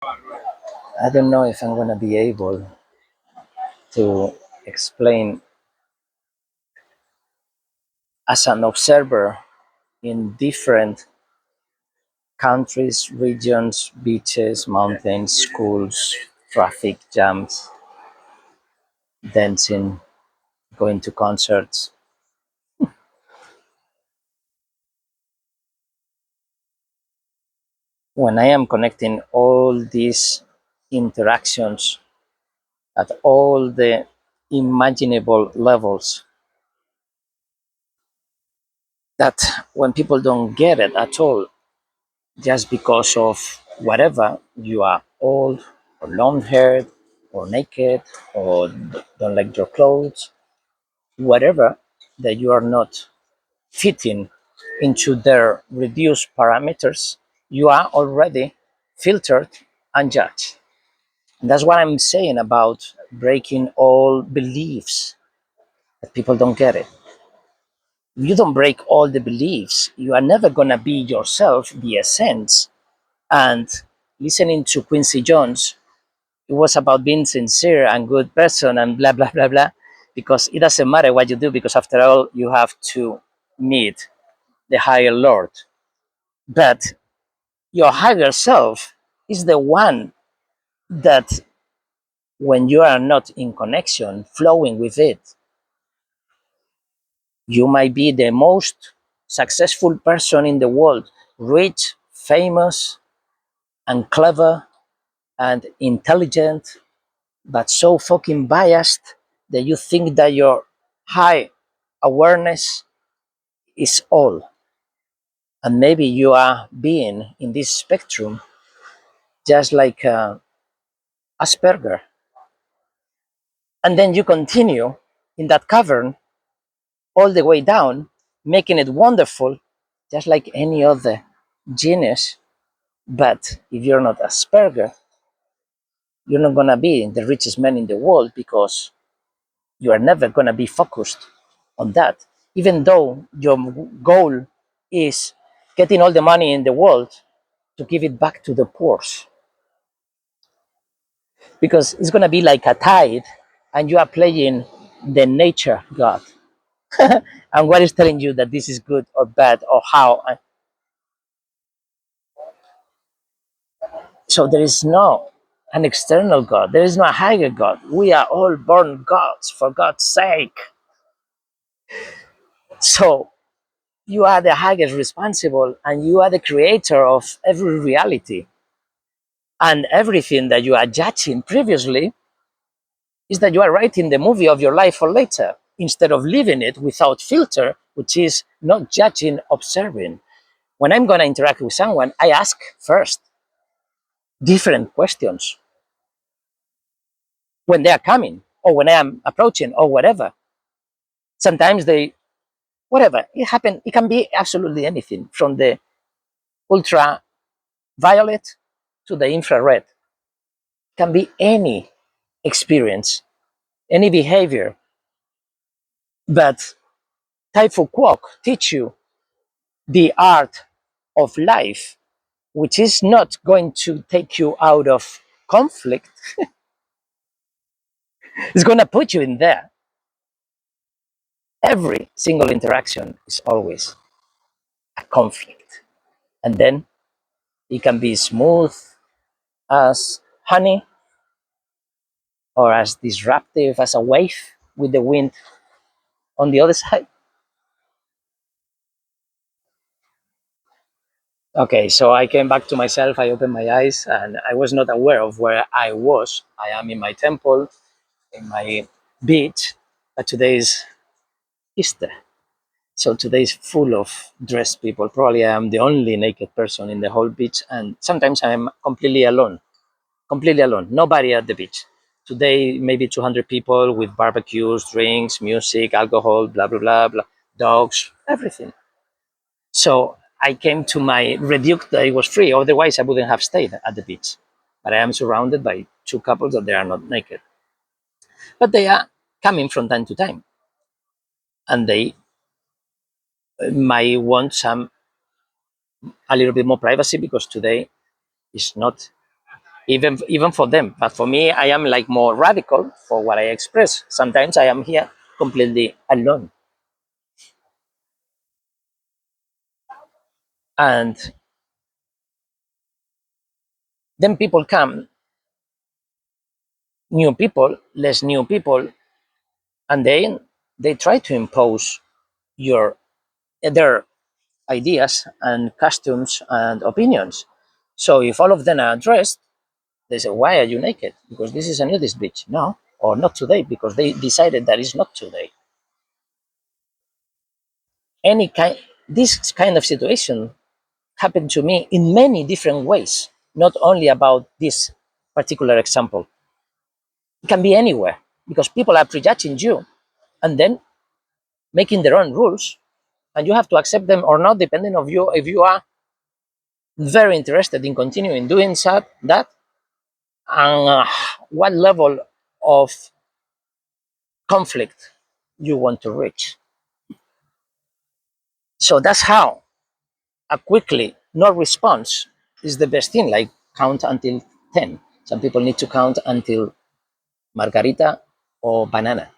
I don't know if I'm gonna be able to explain as an observer in different countries, regions, beaches, mountains, schools, traffic jams, dancing, going to concerts. When I am connecting all these interactions at all the imaginable levels, that when people don't get it at all, just because of whatever, you are old or long haired or naked or don't like your clothes, whatever, that you are not fitting into their reduced parameters, you are already filtered and judged. And that's what I'm saying about breaking all beliefs that people don't get it. If you don't break all the beliefs, you are never going to be yourself, the essence. And listening to Quincy Jones, it was about being sincere and good person and blah, blah, blah, blah, because it doesn't matter what you do, because after all, you have to meet the higher Lord. But your higher self is the one that, when you are not in connection, flowing with it, you might be the most successful person in the world, rich, famous, and clever and intelligent, but so fucking biased that you think that your high awareness is all. And maybe you are being in this spectrum just like Asperger. And then you continue in that cavern all the way down, making it wonderful, just like any other genius. But if you're not Asperger, you're not gonna be the richest man in the world, because you are never gonna be focused on that. Even though your goal is getting all the money in the world to give it back to the poor, because it's gonna be like a tide, and you are playing the nature god, and what is telling you that this is good or bad or how. So there is no an external God. There is no a higher God. We are all born gods, for God's sake. So you are the highest responsible, and you are the creator of every reality. And everything that you are judging previously is that you are writing the movie of your life for later, instead of living it without filter, which is not judging, observing. When I'm going to interact with someone, I ask first different questions when they are coming, or when I am approaching, or whatever. Sometimes they, whatever it happen, it can be absolutely anything, from the ultraviolet to the infrared. It can be any experience, any behavior. But Tai Kwok teach you the art of life, which is not going to take you out of conflict. It's going to put you in there. Every single interaction is always a conflict, and then it can be smooth as honey, or as disruptive as a wave with the wind on the other side. Okay, so I came back to myself, I opened my eyes, and I was not aware of where I was. I am in my temple, in my beach, but today is Easter. So today is full of dressed people. Probably I am the only naked person in the whole beach, and sometimes I am completely alone. Completely alone. Nobody at the beach. Today, maybe 200 people with barbecues, drinks, music, alcohol, blah, blah, blah, blah, dogs, everything. So I came to my rebuke that it was free. Otherwise, I wouldn't have stayed at the beach. But I am surrounded by two couples that they are not naked. But they are coming from time to time. And they might want some, a little bit more privacy, because today is not even for them. But for me, I am like more radical for what I express. Sometimes I am here completely alone, and then people come, new people, less new people, and they try to impose your their ideas and customs and opinions. So if all of them are dressed, they say, "Why are you naked? Because this is a nudist beach." No, or not today because they decided that it's not today. Any kind, this kind of situation happened to me in many different ways, not only about this particular example. It can be anywhere because people are prejudging you and then making their own rules, and you have to accept them or not, depending on you if you are very interested in continuing doing that and what level of conflict you want to reach. So that's how a quickly no response is the best thing. Like count until 10. Some people need to count until margarita or banana.